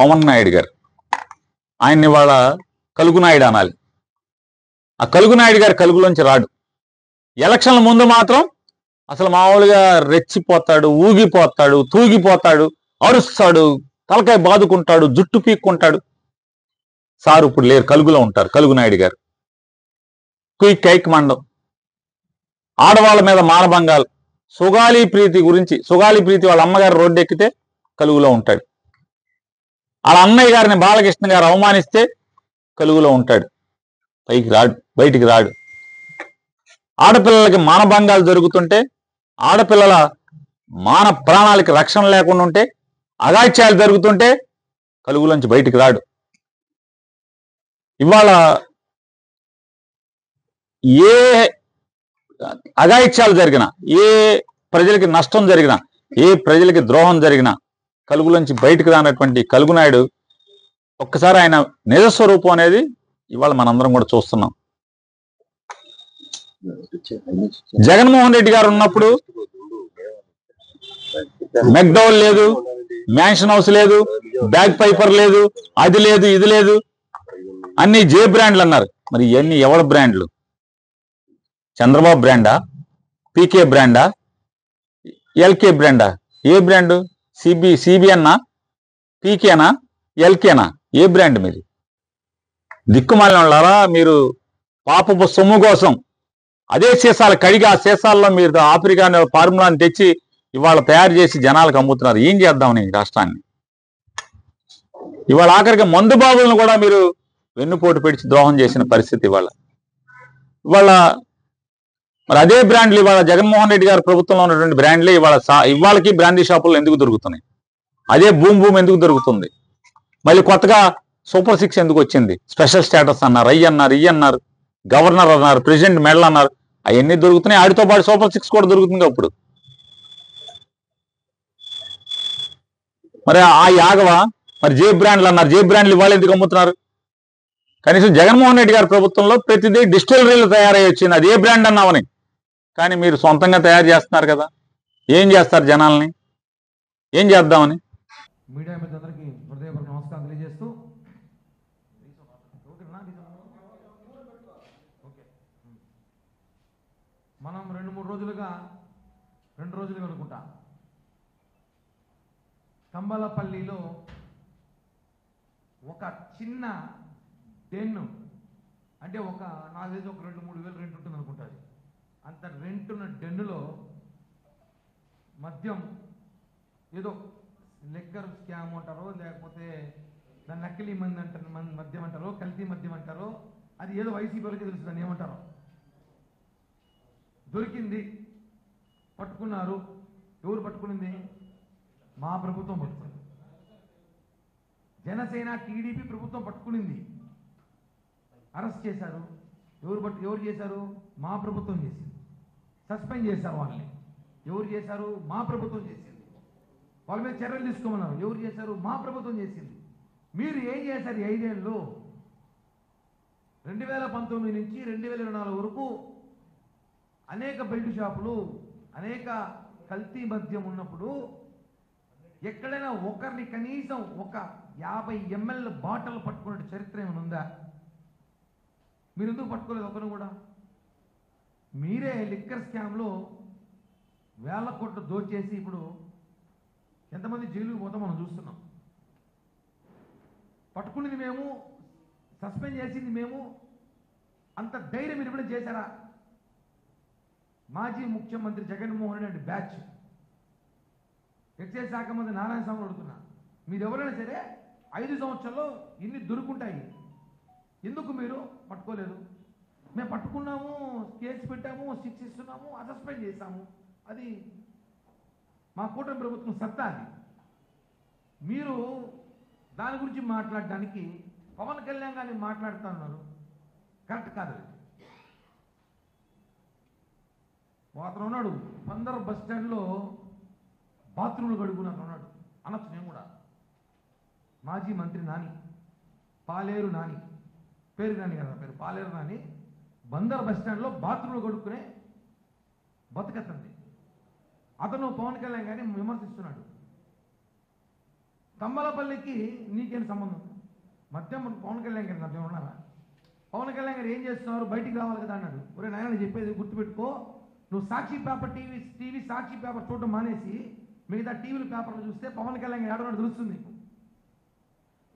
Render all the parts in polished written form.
పవన్ నాయుడు గారు. ఆయన్ని వాళ్ళ కలుగునాయుడు అనాలి. ఆ కలుగునాయుడు గారు కలుగులోంచి రాడు. ఎలక్షన్ల ముందు మాత్రం అసలు మామూలుగా రెచ్చిపోతాడు, ఊగిపోతాడు, తూగిపోతాడు, అరుస్తాడు, తలకాయ బాదుకుంటాడు, జుట్టు పీక్కుంటాడు. సారు ఇప్పుడు లేరు, కలుగులో ఉంటారు కలుగునాయుడు గారు. క్విక్ కైక్ మండం, ఆడవాళ్ళ మీద మానభంగాలు, సుగాలి ప్రీతి గురించి, సుగాలి ప్రీతి వాళ్ళ అమ్మగారు రోడ్డు ఎక్కితే కలుగులో ఉంటాడు. వాళ్ళ అన్నయ్య గారిని బాలకృష్ణ గారు అవమానిస్తే కలుగులో ఉంటాడు. పైకి రాడు, బయటికి రాడు. ఆడపిల్లలకి మానభంగాలు జరుగుతుంటే, ఆడపిల్లల మాన ప్రాణాలకి రక్షణ లేకుండా ఉంటే, అగాత్యాలు జరుగుతుంటే కలుగులోంచి బయటికి రాడు. ఇవాళ ఏ అగాయిత్యాలు జరిగినా, ఏ ప్రజలకి నష్టం జరిగినా, ఏ ప్రజలకి ద్రోహం జరిగినా కలుగులోంచి బయటకు రానటువంటి కలుగునాయుడు ఒక్కసారి ఆయన నిజస్వరూపం అనేది ఇవాళ మనందరం కూడా చూస్తున్నాం. జగన్మోహన్ రెడ్డి గారు ఉన్నప్పుడు మెక్డౌల్ లేదు, మ్యాన్షన్ హౌస్ లేదు, బ్యాగ్ పైపర్ లేదు, అది లేదు, ఇది లేదు, అన్ని జే బ్రాండ్లు అన్నారు. మరి ఇవన్నీ ఎవరి బ్రాండ్లు? చంద్రబాబు బ్రాండా, పీకే బ్రాండా, ఎల్కే బ్రాండా? ఏ బ్రాండు? సిబిఎన్నా, పీకేనా, ఎల్కేనా? ఏ బ్రాండ్ మీది? దిక్కుమాలిన వాళ్ళారా మీరు? పాపపు సొమ్ము కోసం అదే సీసాలు కడిగి ఆ సీసాల్లో మీరు ఆఫ్రికా ఫార్ములాని తెచ్చి ఇవాళ తయారు చేసి జనాలకు అమ్ముతున్నారు. ఏం చేద్దామని రాష్ట్రాన్ని? ఇవాళ ఆఖరికి మందు బాబులను కూడా మీరు వెన్నుపోటు పెడిచి ద్రోహం చేసిన పరిస్థితి ఇవాళ. మరి అదే బ్రాండ్లు ఇవాళ జగన్మోహన్ రెడ్డి గారి ప్రభుత్వంలో ఉన్నటువంటి బ్రాండ్లే ఇవాళకి బ్రాండీ షాపుల్లో ఎందుకు దొరుకుతున్నాయి? అదే భూమ్ ఎందుకు దొరుకుతుంది? మళ్ళీ కొత్తగా సూపర్ 6 ఎందుకు వచ్చింది? స్పెషల్ స్టేటస్ అన్నారు, ఈ అన్నారు, గవర్నర్ అన్నారు, ప్రెసిడెంట్ మెడల్ అన్నారు. అవన్నీ దొరుకుతున్నాయి. ఆడితో పాటు సూపర్ 6 కూడా దొరుకుతుంది అప్పుడు. మరి ఆ యాగవా? మరి జే బ్రాండ్లు అన్నారు, జే బ్రాండ్లు ఇవాళ ఎందుకు అమ్ముతున్నారు? కనీసం జగన్మోహన్ రెడ్డి గారి ప్రభుత్వంలో ప్రతిదీ డిస్టిలరీలు తయారై వచ్చింది. అది ఏ బ్రాండ్ అన్నామని. కానీ మీరు సొంతంగా తయారు చేస్తున్నారు కదా. ఏం చేస్తారు? జనాల్ని ఏం చేద్దామని? మీడియా మిత్రులందరికీ హృదయపూర్వక నమస్కారం తెలియజేస్తూ, మనం 2-3 రోజులుగా 2 రోజులుగా అనుకుంటా కంబలపల్లిలో ఒక చిన్న డెన్ను, అంటే నాకు తెలిసి ఒక 2-3 వేలు రెంట్ ఉంటుంది అనుకుంటుంది. అంత రెంట్ ఉన్న డెన్నులో మద్యం, ఏదో లెక్కర్ స్కామ్ అంటారో, లేకపోతే దాన్ని నకిలీ మద్యం అంటారో, కల్తీ మద్యం అంటారో, అది ఏదో వైసీపీ వాళ్ళకి తెలుసు దాన్ని ఏమంటారో. దొరికింది, పట్టుకున్నారు. ఎవరు పట్టుకునింది? మా ప్రభుత్వం పట్టుకుంది. జనసేన టీడీపీ ప్రభుత్వం పట్టుకునింది, అరెస్ట్ చేశారు. ఎవరు చేశారు? మా ప్రభుత్వం చేసింది. సస్పెండ్ చేశారు వాళ్ళని. ఎవరు చేశారు? మా ప్రభుత్వం చేసింది. వాళ్ళ మీద చర్యలు తీసుకోమన్నారు. ఎవరు చేశారు? మా ప్రభుత్వం చేసింది. మీరు ఏం చేశారు? 5 ఏళ్ళు 2019 నుంచి 2024 వరకు అనేక బెల్ట్ షాపులు, అనేక కల్తీ మద్యం ఉన్నప్పుడు ఎక్కడైనా ఒకరిని కనీసం ఒక 50 ml బాటిల్ పట్టుకునే చరిత్ర ఏమైనా ఉందా? మీరు ఎందుకు పట్టుకోలేదు ఒకరు కూడా? మీరే లిక్కర్ స్కామ్లో వేల కోట్లు దోచేసి ఇప్పుడు ఎంతమంది జైలుకు పోతాం మనం చూస్తున్నాం. పట్టుకునేది మేము, సస్పెండ్ చేసింది మేము. అంత ధైర్యం మీరు ఇప్పుడు చేశారా? మాజీ ముఖ్యమంత్రి జగన్మోహన్ రెడ్డి బ్యాచ్, ఎక్సైజ్ శాఖ మంత్రి నారాయణ స్వామి అడుగుతున్నా, మీరు ఎవరైనా సరే 5 సంవత్సరాల్లో ఇన్ని దొరుకుంటాయి, ఎందుకు మీరు పట్టుకోలేదు? మేము పట్టుకున్నాము, కేసు పెట్టాము, శిక్ష ఇస్తున్నాము, సస్పెండ్ చేశాము. అది మా కూటమి ప్రభుత్వం సత్తా. అది మీరు దాని గురించి మాట్లాడడానికి పవన్ కళ్యాణ్ గారిని మాట్లాడుతున్నారు. కరెక్ట్ కాదు. అతను ఉన్నాడు బందర్ బస్ స్టాండ్లో బాత్రూమ్లు కడుగున్నాను ఉన్నాడు. అనొచ్చు నేను కూడా. మాజీ మంత్రి నాని, పాలేరు నాని, పేరు నాని కదా, పేరు పాలేరు నాని, బందర్ బస్ స్టాండ్లో బాత్రూమ్లు కడుక్కునే బతుకత్తంది. అతను పవన్ కళ్యాణ్ గారిని విమర్శిస్తున్నాడు. తంబలపల్లికి నీకేం సంబంధం? మధ్యం పవన్ కళ్యాణ్ గారి మధ్య ఉన్నారా? పవన్ కళ్యాణ్ గారు ఏం చేస్తున్నారు, బయటికి రావాలి కదా అన్నాడు. ఒరే నాయన చెప్పేది గుర్తుపెట్టుకో, నువ్వు సాక్షి పేపర్ టీవీ సాక్షి పేపర్ చూడటం మానేసి మిగతా టీవీలు పేపర్లు చూస్తే పవన్ కళ్యాణ్ గారు ఏడన్నాడు తెలుస్తుంది.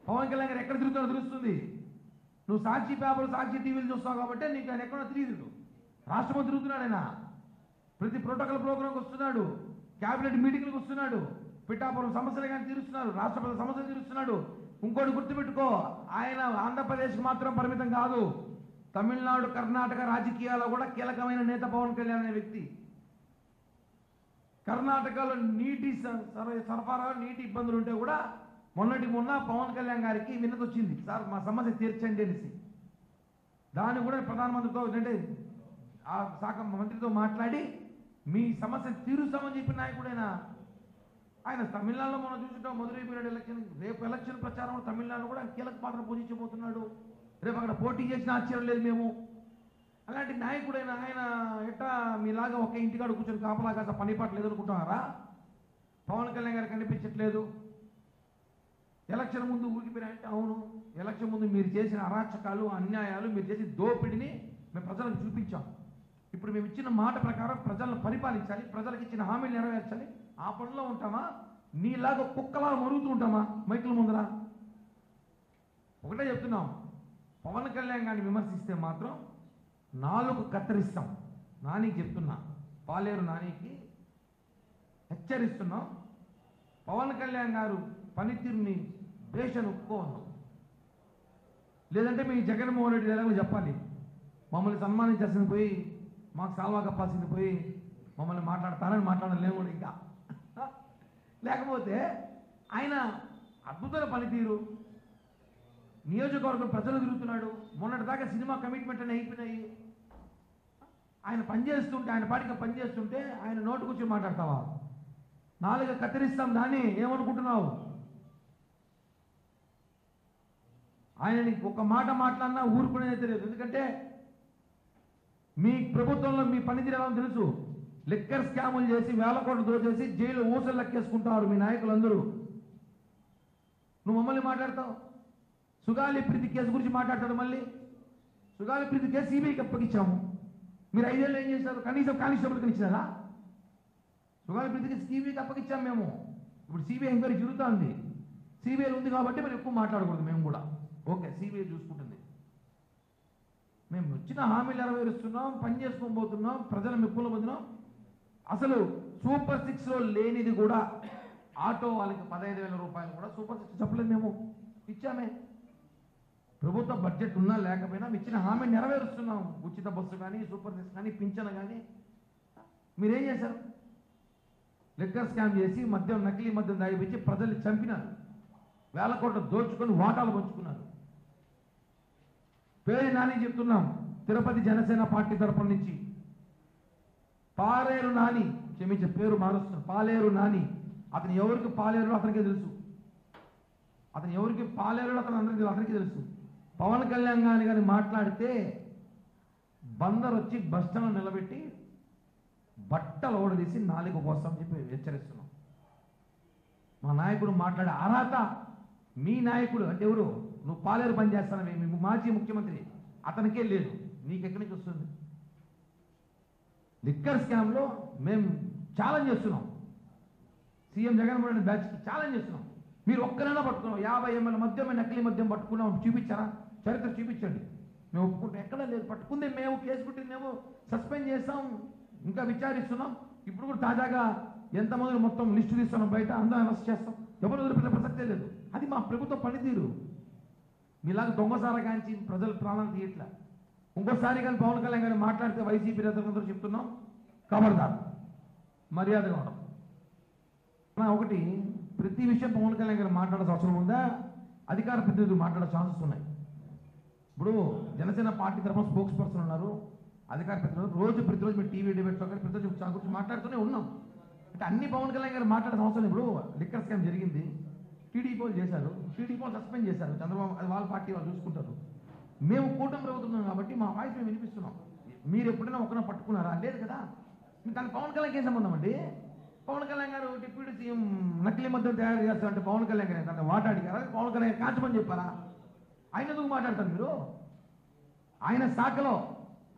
పవన్ కళ్యాణ్ గారు ఎక్కడ తిరుగుతాడో తెలుస్తుంది. నువ్వు సాక్షి పేపర్ సాక్షి టీవీలు చూస్తావు కాబట్టి నీకు ఆయన ఎక్కడో తెలియదు. రాష్ట్రంలో తిరుగుతున్నాడు ఆయన, ప్రతి ప్రోటోకాల్ ప్రోగ్రాంకి వస్తున్నాడు, క్యాబినెట్ మీటింగ్లకు వస్తున్నాడు, పిఠాపురం సమస్యలు కానీ తీరుస్తున్నాడు, రాష్ట్రపతి సమస్యలు తీరుస్తున్నాడు. ఇంకోటి గుర్తుపెట్టుకో, ఆయన ఆంధ్రప్రదేశ్కి మాత్రం పరిమితం కాదు, తమిళనాడు కర్ణాటక రాజకీయాల్లో కూడా కీలకమైన నేత పవన్ కళ్యాణ్ అనే వ్యక్తి. కర్ణాటకలో నీటి సరఫరా నీటి ఇబ్బందులు ఉంటే కూడా మొన్న పవన్ కళ్యాణ్ గారికి విన్నతి వచ్చింది, సార్ మా సమస్య తీర్చండి అనేసి. దాన్ని కూడా ప్రధానమంత్రితో అంటే ఆ శాఖ మంత్రితో మాట్లాడి మీ సమస్య తీరుస్తామని చెప్పిన నాయకుడైనా ఆయన. తమిళనాడులో మనం చూసుకుంటాం, మదురై పీరియడ్ ఎలక్షన్, రేపు ఎలక్షన్ ప్రచారంలో తమిళనాడు కూడా కీలక పాత్ర పోషించబోతున్నాడు. రేపు అక్కడ పోటీ చేసిన ఆశ్చర్యం లేదు మేము. అలాంటి నాయకుడైన ఆయన ఎట్టా మీలాగా ఒక ఇంటికాడ కూర్చొని కాపలాగా పని పాట లేదనుకుంటున్నారా? పవన్ కళ్యాణ్ గారు కనిపించట్లేదు. ఎలక్షన్ ముందు ఊగిపోయినాయంటే అవును, ఎలక్షన్ ముందు మీరు చేసిన అరాచకాలు అన్యాయాలు మీరు చేసిన దోపిడిని మేము ప్రజలకు చూపించాం. ఇప్పుడు మేము ఇచ్చిన మాట ప్రకారం ప్రజలను పరిపాలించాలి, ప్రజలకు ఇచ్చిన హామీలు నెరవేర్చాలి. ఆ పనిలో ఉంటామా? నీలాగా కుక్కలా మరుగుతూ ఉంటామా మైకుల ముందర? ఒకటే చెప్తున్నాం, పవన్ కళ్యాణ్ గారిని విమర్శిస్తే మాత్రం నాలుగు కత్తిరిస్తాం. నానికి చెప్తున్నా, పాలేరు నానికి హెచ్చరిస్తున్నాం. పవన్ కళ్యాణ్ గారు పనితీరుని దేశాన్ని ఒప్పుకోవద్దు, లేదంటే మీ జగన్మోహన్ రెడ్డి గారు చెప్పాలి, మమ్మల్ని సన్మానించాల్సింది పోయి మాకు సాల్వా కప్పాల్సింది పోయి మమ్మల్ని మాట్లాడతారని మాట్లాడలేము కూడా ఇంకా. లేకపోతే ఆయన అద్భుతమైన పనితీరు, నియోజకవర్గం ప్రజలు తిరుగుతున్నాడు. మొన్నటిదాకా సినిమా కమిట్మెంట్ అని అయిపోయినాయి. ఆయన పనిచేస్తుంటే, ఆయన పాటికి పనిచేస్తుంటే ఆయన నోటు కూర్చొని మాట్లాడతావా? నాలుగు కత్తిరిస్తాం, దాన్ని ఏమనుకుంటున్నావు? ఆయనని ఒక మాట మాట్లాడినా ఊరుకునేది తెలియదు. ఎందుకంటే మీ ప్రభుత్వంలో మీ పనితీరు ఎలా తెలుసు. లిక్కర్ స్కాములు చేసి వేల కోట్లు దోచేసి జైలు ఊసలు లెక్కేసుకుంటారు మీ నాయకులందరూ. నువ్వు మమ్మల్ని మాట్లాడతావు. సుగాలి ప్రీతి కేసు గురించి మాట్లాడతాడు. మళ్ళీ సుగాలి ప్రీతి కేసు సిబిఐకి అప్పగించాము. మీరు 5 ఏళ్ళు ఏం చేశారు? కనీసం కానిస్టేబుల్కి ఇచ్చినారా? సుగాలి ప్రీతి కేసు సిబిఐకి అప్పగించాము మేము. ఇప్పుడు సిబిఐ ఎంక్వైరీ జరుగుతుంది. సిబిఐ ఉంది కాబట్టి మరి ఎక్కువ మాట్లాడకూడదు. మేము కూడా ఓకే, సిబిఐ చూసుకుంటుంది. మేము వచ్చిన హామీలు నెరవేరుస్తున్నాం, పని చేసుకొని పోతున్నాం, ప్రజల మెప్పులు పొందినాం. అసలు సూపర్ 6లో లేనిది కూడా ఆటో వాళ్ళకి 15,000 రూపాయలు కూడా సూపర్ 6 చెప్పలేదు, మేము ఇచ్చామే. ప్రభుత్వ బడ్జెట్ ఉన్నా లేకపోయినా ఇచ్చిన హామీ నెరవేరుస్తున్నాం. ఉచిత బస్సు కానీ, సూపర్ 6 కానీ, పింఛను కానీ. మీరేం చేశారు? లిక్కర్ స్కామ్ చేసి మద్యం, నకిలీ మద్యం దాగిపించి ప్రజల్ని చంపినారు. వేల కోట్లు దోచుకొని వాటాలు పంచుకున్నారు. పేరు నాని చెప్తున్నాం, తిరుపతి జనసేన పార్టీ తరపున నుంచి పాలేరు నాని, క్షమించే పేరు మారుస్తున్నాం, పాలేరు నాని. అతను ఎవరికి పాలేరులో అతనికే తెలుసు. అతను ఎవరికి పాలేరులో అతనికి తెలుసు. పవన్ కళ్యాణ్ గారిని మాట్లాడితే బందర్ వచ్చి బస్టాండ్ నిలబెట్టి బట్టలు ఓడదీసి నాలుగు కోసం చెప్పి హెచ్చరిస్తున్నాం. మా నాయకుడు మాట్లాడే అర్హత మీ నాయకుడు అంటే ఎవరు? నువ్వు పాలేరు పని చేస్తానని మీ మాజీ ముఖ్యమంత్రి అతనికే లేదు, నీకెక్కడి నుంచి వస్తుంది? లిక్కర్ స్కామ్లో మేము ఛాలెంజ్ చేస్తున్నాం. సీఎం జగన్మోహన్ రెడ్డి బ్యాచ్కి ఛాలెంజ్ చేస్తున్నాం. మీరు ఒక్కరైనా పట్టుకున్నాం 50 ml మద్యం, నకిలీ మద్యం పట్టుకున్నాం, చూపించారా? చరిత్ర చూపించండి. మేము ఒప్పుకుంటాం. ఎక్కడా లేదు. పట్టుకుందే మేము, కేసు పెట్టి మేము సస్పెండ్ చేస్తాం, ఇంకా విచారిస్తున్నాం. ఇప్పుడు కూడా తాజాగా ఎంతమంది మొత్తం లిస్టు తీస్తున్నాం, బయట అందరూ అరెస్ట్ చేస్తాం. ఎవరు వదిలిపెట్టే ప్రసక్తే లేదు. అది మా ప్రభుత్వ పనితీరు. మీలాగా దొంగసారా కాంచి ప్రజలు ప్రాణాలు తీయట్లా. ఇంకోసారి కానీ పవన్ కళ్యాణ్ గారు మాట్లాడితే వైసీపీ నేతలందరూ చెప్తున్నాం, ఖబర్దార్, మర్యాదగా ఉండడం. ఒకటి, ప్రతి విషయం పవన్ కళ్యాణ్ గారు మాట్లాడాల్సిన అవసరం ఉందా? అధికార ప్రతినిధులు మాట్లాడే ఛాన్సెస్ ఉన్నాయి. ఇప్పుడు జనసేన పార్టీ తరఫున స్పోక్స్ పర్సన్ ఉన్నారు, అధికార ప్రతినిధులు ప్రతిరోజు మీరు టీవీ డిబేట్స్లో కానీ ప్రతిరోజు గురించి మాట్లాడుతూనే ఉన్నాం. అంటే అన్ని పవన్ కళ్యాణ్ గారు మాట్లాడే అవసరం. ఇప్పుడు లిక్కర్ స్కామ్ జరిగింది, టీడీపీ వాళ్ళు చేశారు, టీడీపీ వాళ్ళు సస్పెండ్ చేశారు, చంద్రబాబు అది వాళ్ళ పార్టీ వాళ్ళు చూసుకుంటారు. మేము కూటమి ప్రభుత్వం కాబట్టి మా వాయిస్ మేము వినిపిస్తున్నాం. మీరు ఎప్పుడైనా ఒకరిని పట్టుకున్నారా? లేదు కదా. దానికి పవన్ కళ్యాణ్కి ఏం సంబంధం అండి? పవన్ కళ్యాణ్ గారు డిప్యూటీ సీఎం నకిలీ మద్యం తయారు చేస్తారంటే పవన్ కళ్యాణ్ గారు అంటే మాట్లాడిగారా? పవన్ కళ్యాణ్ కాల్చమని చెప్పారా? ఆయన ఎందుకు మాట్లాడతారు మీరు? ఆయన శాఖలో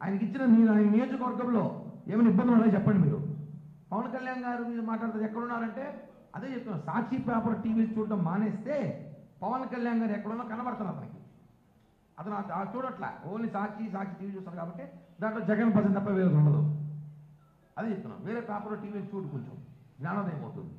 ఆయనకి ఇచ్చిన ఆయన నియోజకవర్గంలో ఏమైనా ఇబ్బందులు ఉన్నాయో చెప్పండి మీరు. పవన్ కళ్యాణ్ గారు మీరు మాట్లాడుతుంది ఎక్కడున్నారంటే అదే చెప్తున్నాను, సాక్షి పేపర్ టీవీ చూడటం మానేస్తే పవన్ కళ్యాణ్ గారు ఎక్కడున్నా కనబడుతున్నారు అతనికి. అతను చూడట్లా, ఓన్లీ సాక్షి టీవీ చూస్తారు కాబట్టి దాంట్లో జగన్ భజన తప్ప వేరే ఉండదు. అదే చెప్తున్నాం, వేరే పేపర్ టీవీ చూడు కొంచెం జ్ఞానోదయం అవుతుంది.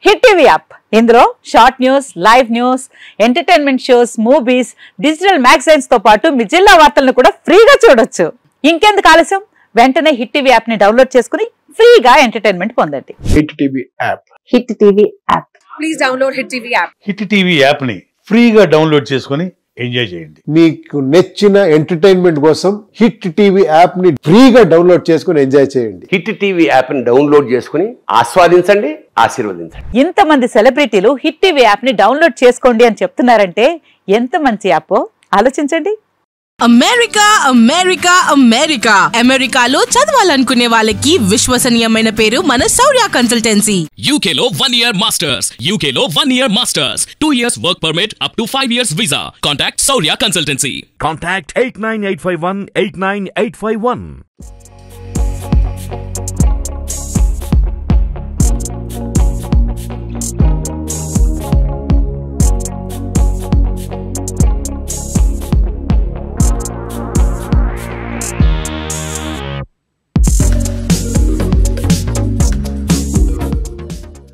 హిట్ టీవీ యాప్, ఇందులో short news, live news, entertainment shows, movies, digital magazines తో పాటు మీ జిల్లా వార్తలను కూడా ఫ్రీగా చూడొచ్చు. ఇంకెందుకు ఆలస్యం, వెంటనే హిట్ టీవీ యాప్ ని డౌన్లోడ్ చేసుకుని ఫ్రీగా ఎంటర్టైన్మెంట్ పొందండి. Hit TV app, hit TV app, please download hit TV app. Hit TV app ని ఫ్రీగా డౌన్లోడ్ చేసుకుని ఎంజాయ్ చేయండి. మీకు నచ్చిన ఎంటర్టైన్మెంట్ కోసం హిట్ టీవీ యాప్ ని ఫ్రీగా డౌన్లోడ్ చేసుకుని ఎంజాయ్ చేయండి. హిట్ టీవీ యాప్ ని డౌన్లోడ్ చేసుకుని ఆస్వాదించండి, ఆశీర్వదించండి. ఇంతమంది సెలబ్రిటీలు హిట్ టీవీ యాప్ ని డౌన్లోడ్ చేసుకోండి అని చెప్తున్నారంటే ఎంత మంచి యాప్ ఆలోచించండి. అమెరికా అమెరికా అమెరికా అమెరికాలో చదవాలనుకునే వాళ్ళకి విశ్వసనీయమైన పేరు మన శౌర్య కన్సల్టెన్సీ. UK లో 1 year masters, UK లో 1 year masters, 2 years work permit up to 5 years visa. Contact Saurya Consultancy. Contact 89851 89851.